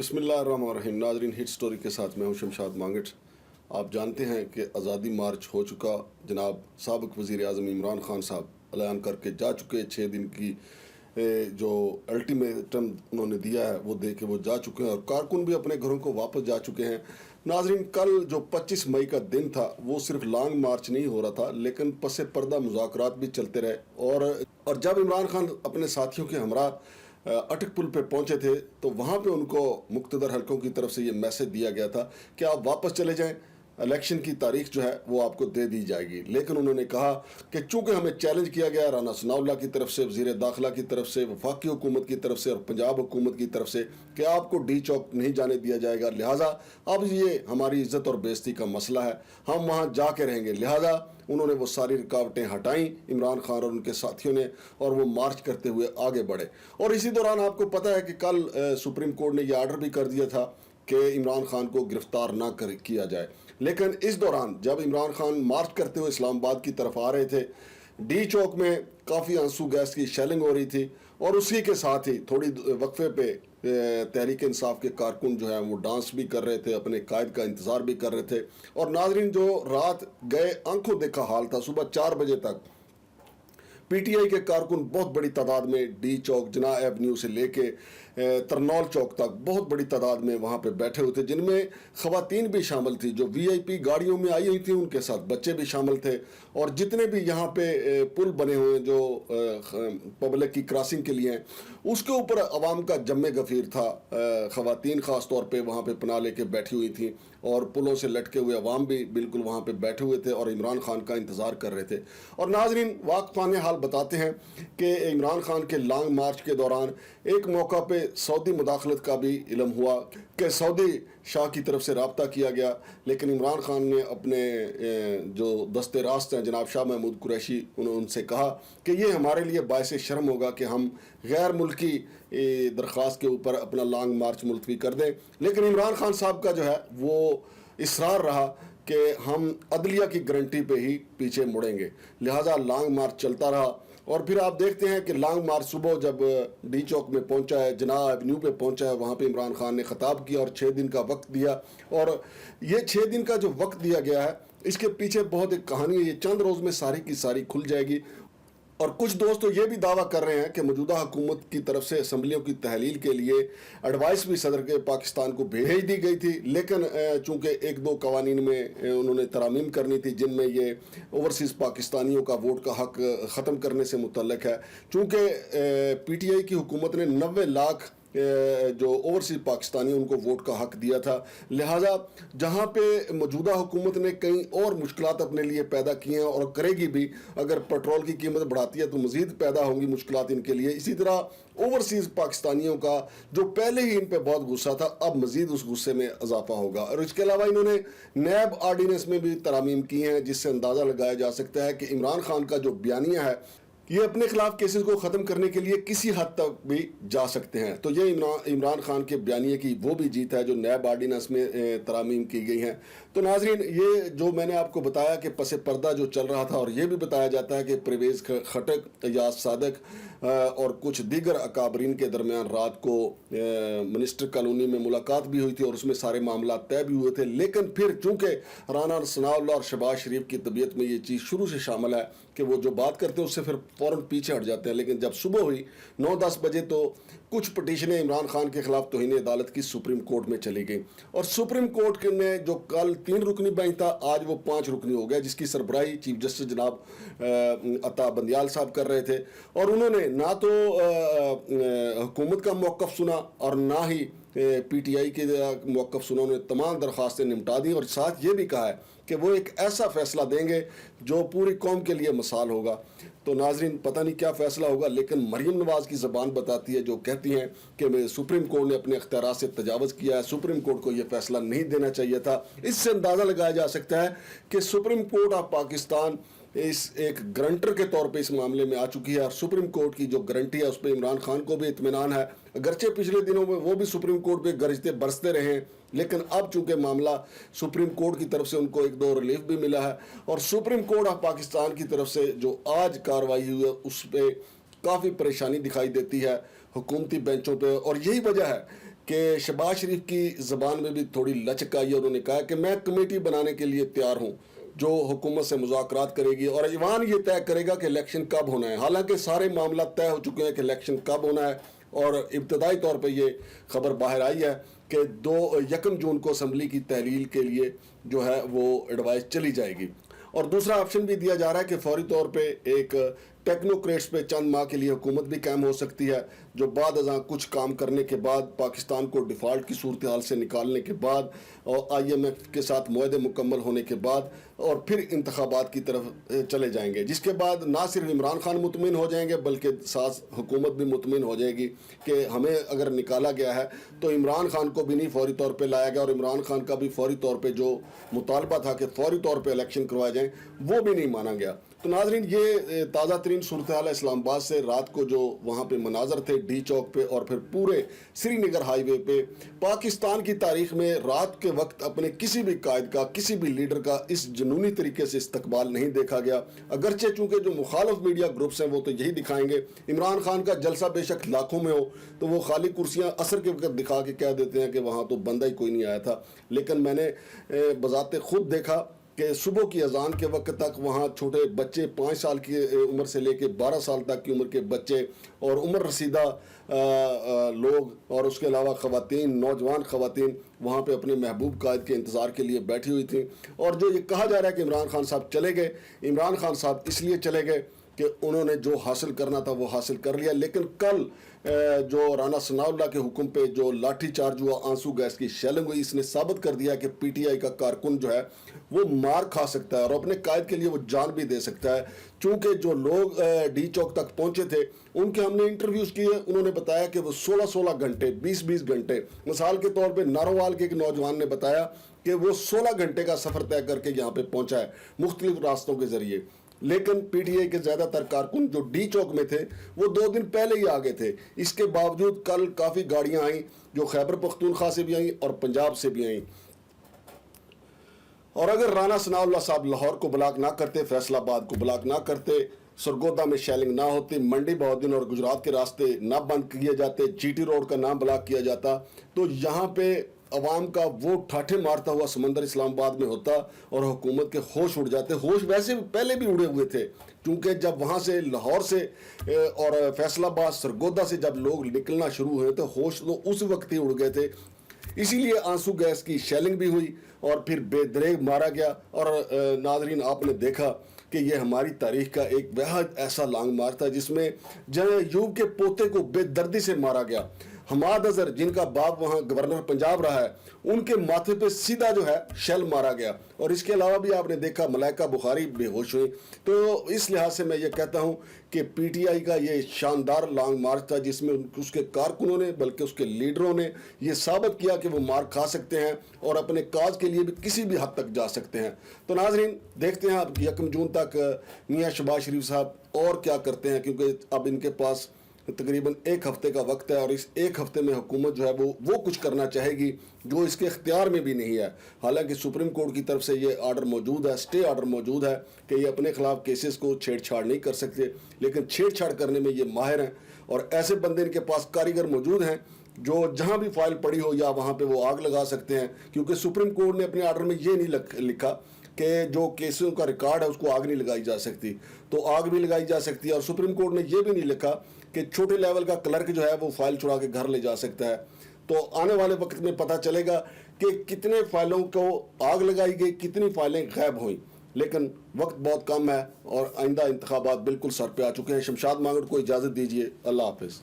बिस्मिल्लाहिर्रहमानिर्रहीम। नाज़रीन, hit story के साथ मैं हूं शमशाद मांगट। आप जानते हैं कि आज़ादी मार्च हो चुका। जनाब साबिक़ वज़ीर आज़म इमरान खान साहब ऐलान करके जा चुके। 6 दिन की जो अल्टीमेटम उन्होंने दिया है वो दे के वो जा चुके हैं और कारकुन भी अपने घरों को वापस जा चुके हैं। नाज़रीन, कल जो 25 मई का दिन था वो सिर्फ लॉन्ग मार्च नहीं हो रहा था, लेकिन पसे पर्दा मुज़ाकरात भी चलते रहे। और जब इमरान खान अपने साथियों के हमरा अटक पुल पे पहुंचे थे तो वहाँ पे उनको मुक़्तदर हलकों की तरफ से ये मैसेज दिया गया था कि आप वापस चले जाएं, इलेक्शन की तारीख जो है वो आपको दे दी जाएगी। लेकिन उन्होंने कहा कि चूंकि हमें चैलेंज किया गया राना सनाउल्लाह की तरफ से, वज़ीर दाखिला की तरफ से, वफाकी हुकूमत की तरफ से और पंजाब हुकूमत की तरफ से कि आपको डी चौक नहीं जाने दिया जाएगा, लिहाजा अब ये हमारी इज़्ज़त और बेइज्जती का मसला है, हम वहाँ जाके रहेंगे। लिहाजा उन्होंने वो सारी रुकावटें हटाई इमरान खान और उनके साथियों ने, और वो मार्च करते हुए आगे बढ़े। और इसी दौरान आपको पता है कि कल सुप्रीम कोर्ट ने यह आर्डर भी कर दिया था कि इमरान खान को गिरफ्तार ना किया जाए। लेकिन इस दौरान जब इमरान खान मार्च करते हुए इस्लामाबाद की तरफ आ रहे थे, डी चौक में काफ़ी आंसू गैस की शेलिंग हो रही थी और उसी के साथ ही थोड़ी वक्फे पे तहरीक इंसाफ के कारकुन जो है वो डांस भी कर रहे थे, अपने कायद का इंतज़ार भी कर रहे थे। और नाजरीन, जो रात गए आंखों देखा हाल था, सुबह 4 बजे तक पीटीआई के कारकुन बहुत बड़ी तादाद में डी चौक, जना एवेन्यू से लेके तरनौल चौक तक बहुत बड़ी तादाद में वहाँ पे बैठे हुए थे, जिनमें ख़वातीन भी शामिल थी। जो वीआईपी गाड़ियों में आई हुई थी उनके साथ बच्चे भी शामिल थे। और जितने भी यहाँ पे पुल बने हुए जो पब्लिक की क्रॉसिंग के लिए हैं, उसके ऊपर अवाम का जम्मे गफीर था। ख़वातीन ख़ास तौर पर वहाँ पर पनाह लेके बैठी हुई थी और पुलों से लटके हुए अवाम भी बिल्कुल वहाँ पर बैठे हुए थे और इमरान खान का इंतज़ार कर रहे थे। और नाजरीन, वाक़फ़ान हाल बताते हैं कि इमरान खान के लॉन्ग मार्च के दौरान एक मौका पे सऊदी मुदाखलत का भी इल्म हुआ कि सऊदी शाह की तरफ से रब्ता किया गया। लेकिन इमरान खान ने अपने जो दस्ते रास्त हैं जनाब शाह महमूद कुरैशी, उन्होंने उनसे कहा कि ये हमारे लिए बायसे शर्म होगा कि हम गैर मुल्की दरख्वास्त के ऊपर अपना लॉन्ग मार्च मुलतवी कर दें। लेकिन इमरान खान साहब का जो है वो इसरार रहा कि हम अदलिया की गारंटी पे ही पीछे मुड़ेंगे, लिहाजा लॉन्ग मार्च चलता रहा। और फिर आप देखते हैं कि लॉन्ग मार्च सुबह जब डी चौक में पहुंचा है, जना एवेन्यू पे पहुंचा है, वहाँ पे इमरान खान ने ख़ताब किया और 6 दिन का वक्त दिया। और ये 6 दिन का जो वक्त दिया गया है, इसके पीछे बहुत एक कहानी है। ये चंद रोज़ में सारी की सारी खुल जाएगी। और कुछ दोस्त तो ये भी दावा कर रहे हैं कि मौजूदा हुकूमत की तरफ से असम्बलियों की तहलील के लिए एडवाइस भी सदर के पाकिस्तान को भेज दी गई थी। लेकिन चूंकि 1-2 कवानीन में उन्होंने तरमीम करनी थी जिनमें ये ओवरसीज़ पाकिस्तानियों का वोट का हक ख़त्म करने से मुतल्लक है। चूंकि पीटीआई की हुकूमत ने 90 लाख जो ओवरसीज पाकिस्तानी उनको वोट का हक दिया था, लिहाजा जहाँ पे मौजूदा हुकूमत ने कई और मुश्किलात अपने लिए पैदा की हैं और करेगी भी, अगर पेट्रोल की कीमत बढ़ाती है तो मज़ीद पैदा होंगी मुश्किलात इनके लिए। इसी तरह ओवरसीज़ पाकिस्तानियों का जो पहले ही इन पे बहुत गुस्सा था, अब मज़ीद उस गुस्से में इजाफा होगा। और इसके अलावा इन्होंने नैब आर्डीनेंस में भी तरामीम की हैं, जिससे अंदाज़ा लगाया जा सकता है कि इमरान खान का जो बयानिया है ये अपने खिलाफ केसेस को ख़त्म करने के लिए किसी हद तक भी जा सकते हैं। तो ये इमरान खान के बयानिए की वो भी जीत है जो नैब आर्डीनेंस में तरामीम की गई हैं। तो नाजरीन, ये जो मैंने आपको बताया कि पसे पर्दा जो चल रहा था, और ये भी बताया जाता है कि परवेज़ खटक, एजाज सादक और कुछ दीगर अकाबरीन के दरमियान रात को मिनिस्टर कॉलोनी में मुलाकात भी हुई थी और उसमें सारे मामला तय भी हुए थे। लेकिन फिर चूँकि राना सनाउल्लाह और शहबाज शरीफ की तबीयत में ये चीज़ शुरू से शामिल है कि वो जो बात करते हैं उससे फिर फ़ौरन पीछे हट जाते हैं। लेकिन जब सुबह हुई 9-10 बजे तो कुछ पटिशनें इमरान खान के खिलाफ तौहीन अदालत की सुप्रीम कोर्ट में चली गई और सुप्रीम कोर्ट ने जो कल 3 रुकनी बेंच था, आज वो 5 रुकनी हो गया, जिसकी सरबराही चीफ जस्टिस जनाब अता बंदियाल साहब कर रहे थे। और उन्होंने ना तो हुकूमत का मौक़िफ़ सुना और ना ही पीटीआई के मौक़िफ़ सुना। उन्होंने तमाम दरख्वास्तें निपटा दी और साथ ये भी कहा है कि वो एक ऐसा फ़ैसला देंगे जो पूरी कौम के लिए मिसाल होगा। तो नाजरीन, पता नहीं क्या फ़ैसला होगा, लेकिन मरीम नवाज़ की ज़बान बताती है, जो कहती हैं कि सुप्रीम कोर्ट ने अपने अख्तियारात से तजावज़ किया है, सुप्रीम कोर्ट को यह फ़ैसला नहीं देना चाहिए था। इससे अंदाज़ा लगाया जा सकता है कि सुप्रीम कोर्ट ऑफ पाकिस्तान इस एक गारंटर के तौर पे इस मामले में आ चुकी है और सुप्रीम कोर्ट की जो गारंटी है उस पर इमरान खान को भी इत्मीनान है। अगरचे पिछले दिनों में वो भी सुप्रीम कोर्ट पे गरजते बरसते रहे हैं, लेकिन अब चूंकि मामला सुप्रीम कोर्ट की तरफ से उनको 1-2 रिलीफ भी मिला है और सुप्रीम कोर्ट ऑफ पाकिस्तान की तरफ से जो आज कार्रवाई हुई है उस पर काफ़ी परेशानी दिखाई देती है हुकूमती बेंचों पे। और यही वजह है کہ شہباز شریف کی زبان میں بھی تھوڑی لچک آئی ہے. انہوں نے کہا کہ میں کمیٹی بنانے کے لیے تیار ہوں جو حکومت سے مذاکرات کرے گی اور ایوان یہ طے کرے گا کہ الیکشن کب ہونا ہے. حالانکہ سارے معاملات طے ہو چکے ہیں کہ الیکشن کب ہونا ہے اور ابتدائی طور پہ یہ خبر باہر آئی ہے کہ 1 جون کو اسمبلی کی تحلیل کے لیے جو ہے وہ ایڈوائس چلی جائے گی. اور دوسرا آپشن بھی دیا جا رہا ہے کہ فوری طور پہ ایک ٹیکنوکریٹس پہ چند ماہ کے لیے حکومت بھی قائم ہو سکتی ہے جو بعد ازاں کچھ کام کرنے کے بعد پاکستان کو ڈیفالٹ کی صورتحال سے نکالنے کے بعد اور IMF کے ساتھ معاہدے مکمل ہونے کے بعد اور پھر انتخابات کی طرف چلے جائیں گے، جس کے بعد نہ صرف عمران خان مطمئن ہو جائیں گے بلکہ ساتھ حکومت بھی مطمئن ہو جائے گی کہ ہمیں اگر نکالا گیا ہے تو عمران خان کو بھی نہیں فوری طور پہ لایا گیا اور عمران خان کا بھی فوری طور پہ جو مطالبہ تھا کہ فوری طور پہ الیکشن کروائے جائیں وہ بھی نہیں مانا گیا. تو ناظرین یہ تازہ ترین صورتحال اسلام آباد سے رات کو جو وہاں پہ مناظر تھے ڈی چوک پہ اور پھر پورے سری نگر ہائی وے پہ. پاکستان کی تاریخ میں رات کے وقت اپنے کسی بھی قائد کا کسی بھی لیڈر کا اس جنونی طریقے سے استقبال نہیں دیکھا گیا، اگرچہ چونکہ جو مخالف میڈیا گروپس ہیں وہ تو یہی دکھائیں گے. عمران خان کا جلسہ بے شک لاکھوں میں ہو تو وہ خالی کرسیاں عصر کے وقت دکھا کے کہہ دیتے ہیں کہ وہاں تو بندہ ہی کوئی نہیں آیا تھا، لیکن میں نے بذات خود دیکھا کہ صبح کی اذان کے وقت تک وہاں چھوٹے بچے 5 سال کی عمر سے لے کے 12 سال تک کی عمر کے بچے اور عمر رسیدہ لوگ اور اس کے علاوہ خواتین، نوجوان خواتین وہاں پہ اپنے محبوب قائد کے انتظار کے لیے بیٹھی ہوئی تھیں. اور جو یہ کہا جا رہا ہے کہ عمران خان صاحب چلے گئے، عمران خان صاحب اس لیے چلے گئے کہ انہوں نے جو حاصل کرنا تھا وہ حاصل کر لیا. لیکن کل جو رانا ثناء اللہ کے حکم پہ جو لاٹھی چارج ہوا، آنسو گیس کی شیلنگ ہوئی، اس نے ثابت کر دیا کہ PTI کا کارکن جو ہے وہ مار کھا سکتا ہے اور اپنے قائد کے لیے وہ جان بھی دے سکتا ہے. چونکہ جو لوگ ڈی چوک تک پہنچے تھے ان کے ہم نے انٹرویوز کیے، انہوں نے بتایا کہ وہ 16 گھنٹے 20 گھنٹے، مثال کے طور پہ ناروال کے ایک نوجوان نے بتایا کہ وہ 16 گھنٹے کا سفر طے کر کے یہاں پہ پہنچا ہے مختلف راستوں کے ذریعے. لیکن PTI کے زیادہ تر کارکن جو ڈی چوک میں تھے وہ 2 دن پہلے ہی آگے تھے. اس کے باوجود کل کافی گاڑیاں آئیں جو خیبر پختونخوا سے بھی آئیں اور پنجاب سے بھی آئیں. اور اگر رانا ثناء اللہ صاحب لاہور کو بلاک نہ کرتے، فیصل آباد کو بلاک نہ کرتے، سرگودا میں شیلنگ نہ ہوتی، منڈی بہودین اور گجرات کے راستے نہ بند کیے جاتے، GT روڈ کا نہ بلاک کیا جاتا، تو یہاں پہ عوام کا وہ ٹھاٹھے مارتا ہوا سمندر اسلام آباد میں ہوتا اور حکومت کے ہوش اڑ جاتے. ہوش ویسے پہلے بھی اڑے ہوئے تھے کیونکہ جب وہاں سے لاہور سے اور فیصل آباد سرگودا سے جب لوگ نکلنا شروع ہوئے تو ہوش تو اس وقت ہی اڑ گئے تھے. اسی لیے آنسو گیس کی شیلنگ بھی ہوئی اور پھر بے دریغ مارا گیا. اور ناظرین آپ نے دیکھا کہ یہ ہماری تاریخ کا ایک بہت ایسا لانگ مارچ تھا جس میں جنرل ایوب کے پوتے کو بے دردی سے مارا گیا. حماد اظہر جن کا باپ وہاں گورنر پنجاب رہا ہے ان کے ماتھے پہ سیدھا جو ہے شیل مارا گیا. اور اس کے علاوہ بھی آپ نے دیکھا ملائکہ بخاری بے ہوش ہوئی. تو اس لحاظ سے میں یہ کہتا ہوں کہ PTI کا یہ شاندار لانگ مارچ تھا جس میں اس کے کارکنوں نے بلکہ اس کے لیڈروں نے یہ ثابت کیا کہ وہ مار کھا سکتے ہیں اور اپنے کاج کے لیے بھی کسی بھی حد تک جا سکتے ہیں. تو ناظرین دیکھتے ہیں اب 1 جون تک میاں شہباز شریف صاحب اور کیا کرتے ہیں، کیونکہ اب ان کے پاس تقریباً 1 ہفتے کا وقت ہے اور اس 1 ہفتے میں حکومت جو ہے وہ کچھ کرنا چاہے گی جو اس کے اختیار میں بھی نہیں ہے. حالانکہ سپریم کورٹ کی طرف سے یہ آرڈر موجود ہے، اسٹے آرڈر موجود ہے کہ یہ اپنے خلاف کیسز کو چھیڑ چھاڑ نہیں کر سکتے، لیکن چھیڑ چھاڑ کرنے میں یہ ماہر ہیں اور ایسے بندے ان کے پاس کاریگر موجود ہیں جو جہاں بھی فائل پڑی ہو یا وہاں پہ وہ آگ لگا سکتے ہیں. کیونکہ سپریم کورٹ نے اپنے آرڈر میں یہ نہیں لکھا کہ جو کیسوں کا ریکارڈ ہے اس کو آگ نہیں لگائی جا سکتی، تو آگ بھی لگائی جا سکتی ہے. اور سپریم کورٹ نے یہ بھی نہیں لکھا کہ چھوٹے لیول کا کلرک جو ہے وہ فائل چڑا کے گھر لے جا سکتا ہے. تو آنے والے وقت میں پتہ چلے گا کہ کتنے فائلوں کو آگ لگائی گئی، کتنی فائلیں غائب ہوئیں. لیکن وقت بہت کم ہے اور آئندہ انتخابات بالکل سر پہ آ چکے ہیں. شمشاد مانگڑ کو اجازت دیجیے. اللہ حافظ.